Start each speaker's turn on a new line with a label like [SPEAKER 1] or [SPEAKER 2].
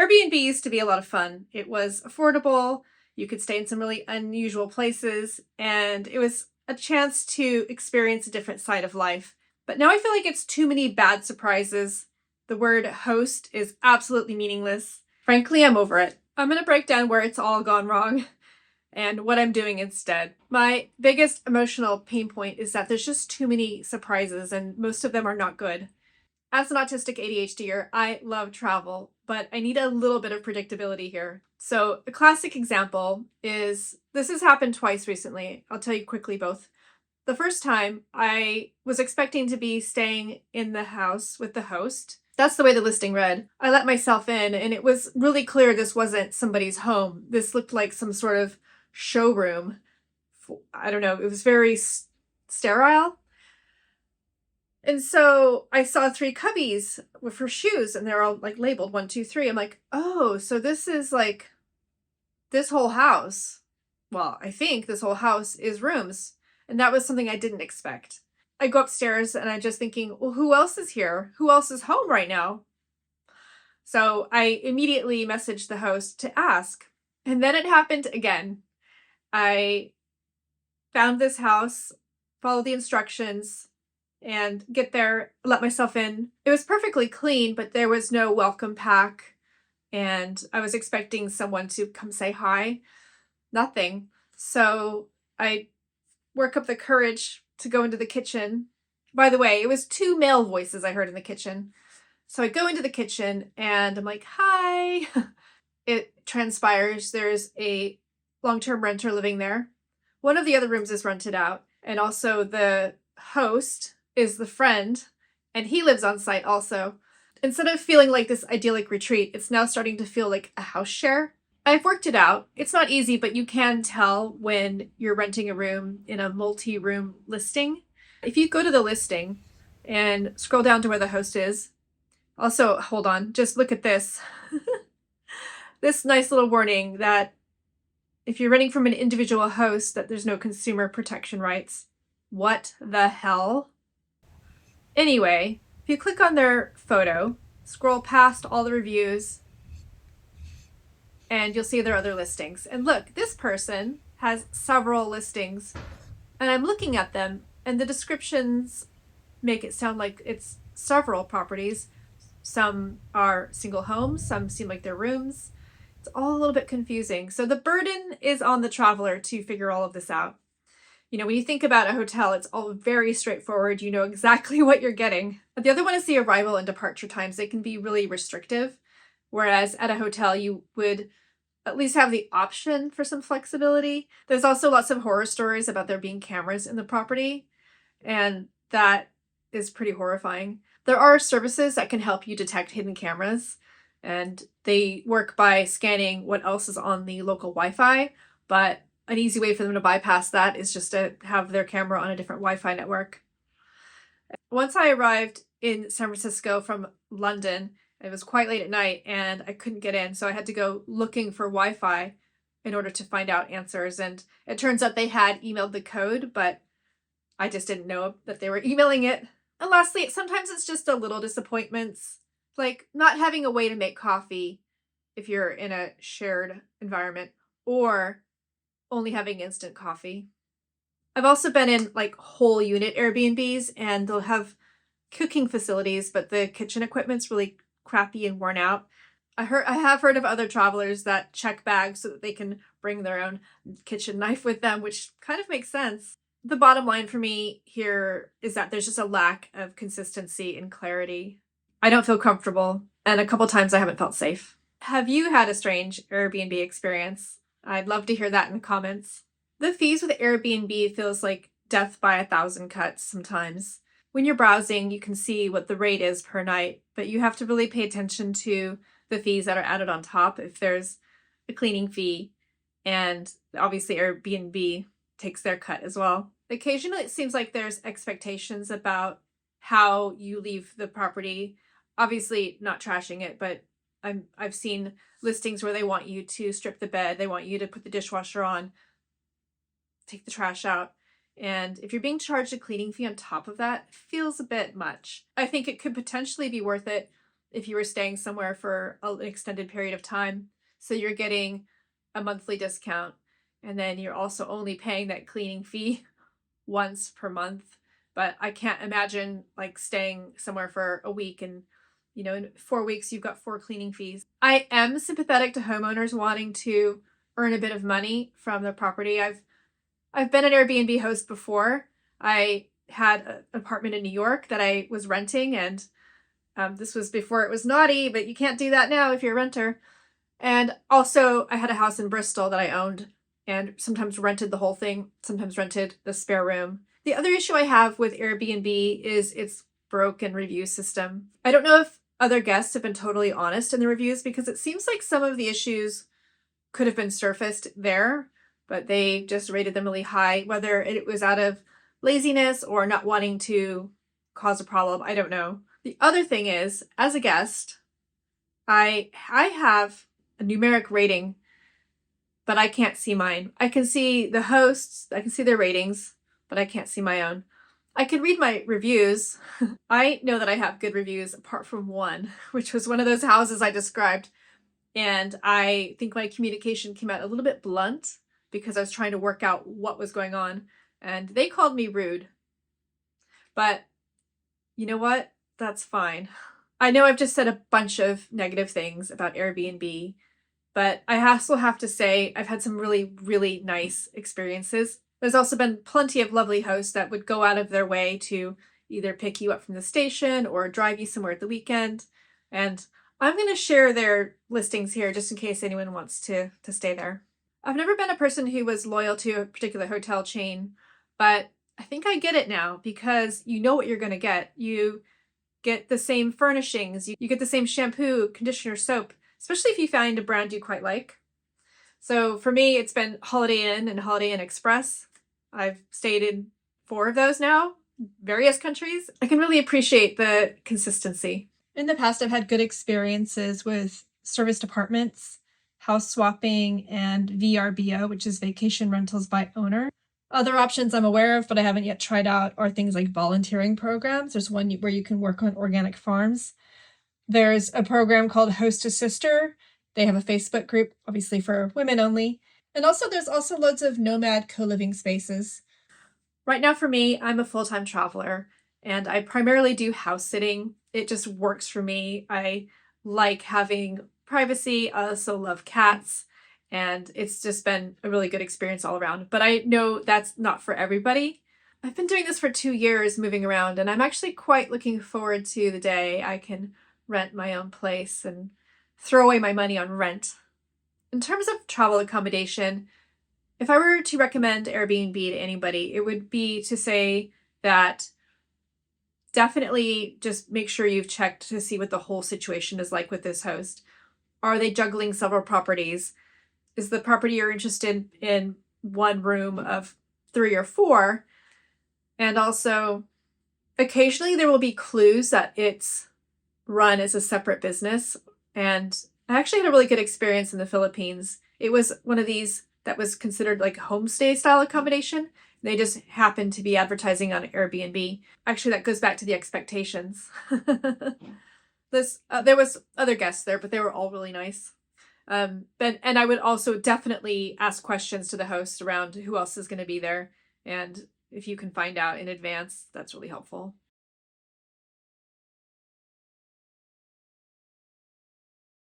[SPEAKER 1] Airbnb used to be a lot of fun. It was affordable, you could stay in some really unusual places, and it was a chance to experience a different side of life. But now I feel like it's too many bad surprises. The word host is absolutely meaningless. Frankly, I'm over it. I'm going to break down where it's all gone wrong and what I'm doing instead. My biggest emotional pain point is that there's just too many surprises, and most of them are not good. As an autistic ADHDer, I love travel, but I need a little bit of predictability here. So a classic example is, this has happened twice recently. I'll tell you quickly both. The first time, I was expecting to be staying in the house with the host. That's the way the listing read. I let myself in, and it was really clear this wasn't somebody's home. This looked like some sort of showroom. I don't know, it was very sterile. And so I saw 3 cubbies with her shoes, and they're all like labeled 1, 2, 3. I'm like, oh, so this is like this whole house. Well, I think this whole house is rooms. And that was something I didn't expect. I go upstairs and I'm just thinking, well, who else is here? Who else is home right now? So I immediately messaged the host to ask. And then it happened again. I found this house, followed the instructions, and get there, let myself in. It was perfectly clean, but there was no welcome pack. And I was expecting someone to come say hi. Nothing. So I work up the courage to go into the kitchen. By the way, it was 2 male voices I heard in the kitchen. So I go into the kitchen and I'm like, hi. It transpires there's a long-term renter living there. One of the other rooms is rented out. And also the host is the friend, and he lives on site also. Instead of feeling like this idyllic retreat, it's now starting to feel like a house share. I've worked it out. It's not easy, but you can tell when you're renting a room in a multi-room listing. If you go to the listing and scroll down to where the host is, also, hold on, just look at this. This nice little warning that if you're renting from an individual host, that there's no consumer protection rights. What the hell? Anyway, if you click on their photo, scroll past all the reviews, and you'll see their other listings. And look, this person has several listings, and I'm looking at them, and the descriptions make it sound like it's several properties. Some are single homes, some seem like they're rooms. It's all a little bit confusing. So the burden is on the traveler to figure all of this out. You know, when you think about a hotel, it's all very straightforward. You know exactly what you're getting. But the other one is the arrival and departure times. They can be really restrictive, whereas at a hotel, you would at least have the option for some flexibility. There's also lots of horror stories about there being cameras in the property, and that is pretty horrifying. There are services that can help you detect hidden cameras, and they work by scanning what else is on the local Wi-Fi, but an easy way for them to bypass that is just to have their camera on a different Wi-Fi network. Once I arrived in San Francisco from London, it was quite late at night and I couldn't get in, so I had to go looking for Wi-Fi in order to find out answers. And it turns out they had emailed the code, but I just didn't know that they were emailing it. And lastly, sometimes it's just a little disappointments, like not having a way to make coffee if you're in a shared environment, or only having instant coffee. I've also been in like whole unit Airbnbs, and they'll have cooking facilities, but the kitchen equipment's really crappy and worn out. I have heard of other travelers that check bags so that they can bring their own kitchen knife with them, which kind of makes sense. The bottom line for me here is that there's just a lack of consistency and clarity. I don't feel comfortable, and a couple times I haven't felt safe. Have you had a strange Airbnb experience? I'd love to hear that in the comments. The fees with Airbnb feels like death by 1,000 cuts sometimes. When you're browsing, you can see what the rate is per night, but you have to really pay attention to the fees that are added on top if there's a cleaning fee, and obviously Airbnb takes their cut as well. Occasionally it seems like there's expectations about how you leave the property. Obviously not trashing it, but I've seen listings where they want you to strip the bed, they want you to put the dishwasher on, take the trash out. And if you're being charged a cleaning fee on top of that, it feels a bit much. I think it could potentially be worth it if you were staying somewhere for an extended period of time. So you're getting a monthly discount, and then you're also only paying that cleaning fee once per month. But I can't imagine like staying somewhere for a week and, in 4 weeks you've got 4 cleaning fees. I am sympathetic to homeowners wanting to earn a bit of money from the property. I've been an Airbnb host before. I had an apartment in New York that I was renting, and this was before it was naughty, but you can't do that now if you're a renter. And also I had a house in Bristol that I owned and sometimes rented the whole thing, sometimes rented the spare room. The other issue I have with Airbnb is its broken review system. I don't know if other guests have been totally honest in the reviews, because it seems like some of the issues could have been surfaced there, but they just rated them really high. Whether it was out of laziness or not wanting to cause a problem, I don't know. The other thing is, as a guest, I have a numeric rating, but I can't see mine. I can see the hosts, I can see their ratings, but I can't see my own. I can read my reviews. I know that I have good reviews apart from one, which was one of those houses I described. And I think my communication came out a little bit blunt because I was trying to work out what was going on. And they called me rude. But you know what? That's fine. I know I've just said a bunch of negative things about Airbnb, but I also have to say I've had some really, really nice experiences. There's also been plenty of lovely hosts that would go out of their way to either pick you up from the station or drive you somewhere at the weekend. And I'm going to share their listings here just in case anyone wants to stay there. I've never been a person who was loyal to a particular hotel chain, but I think I get it now, because you know what you're going to get. You get the same furnishings, you get the same shampoo, conditioner, soap, especially if you find a brand you quite like. So for me, it's been Holiday Inn and Holiday Inn Express. I've stayed in 4 of those now, various countries. I can really appreciate the consistency. In the past, I've had good experiences with serviced apartments, house swapping, and VRBO, which is vacation rentals by owner. Other options I'm aware of, but I haven't yet tried out, are things like volunteering programs. There's one where you can work on organic farms. There's a program called Host to Sister. They have a Facebook group, obviously for women only. And also there's also loads of nomad co-living spaces. Right now for me, I'm a full-time traveler, and I primarily do house sitting. It just works for me. I like having privacy. I also love cats. And it's just been a really good experience all around. But I know that's not for everybody. I've been doing this for 2 years, moving around, and I'm actually quite looking forward to the day I can rent my own place and throw away my money on rent. In terms of travel accommodation, if I were to recommend Airbnb to anybody, it would be to say that definitely just make sure you've checked to see what the whole situation is like with this host. Are they juggling several properties? Is the property you're interested in one room of 3 or 4? And also, occasionally there will be clues that it's run as a separate business. And I actually had a really good experience in the Philippines. It was one of these that was considered like homestay style accommodation. They just happened to be advertising on Airbnb. Actually, that goes back to the expectations. There was other guests there, but they were all really nice. And I would also definitely ask questions to the host around who else is going to be there. And if you can find out in advance, that's really helpful.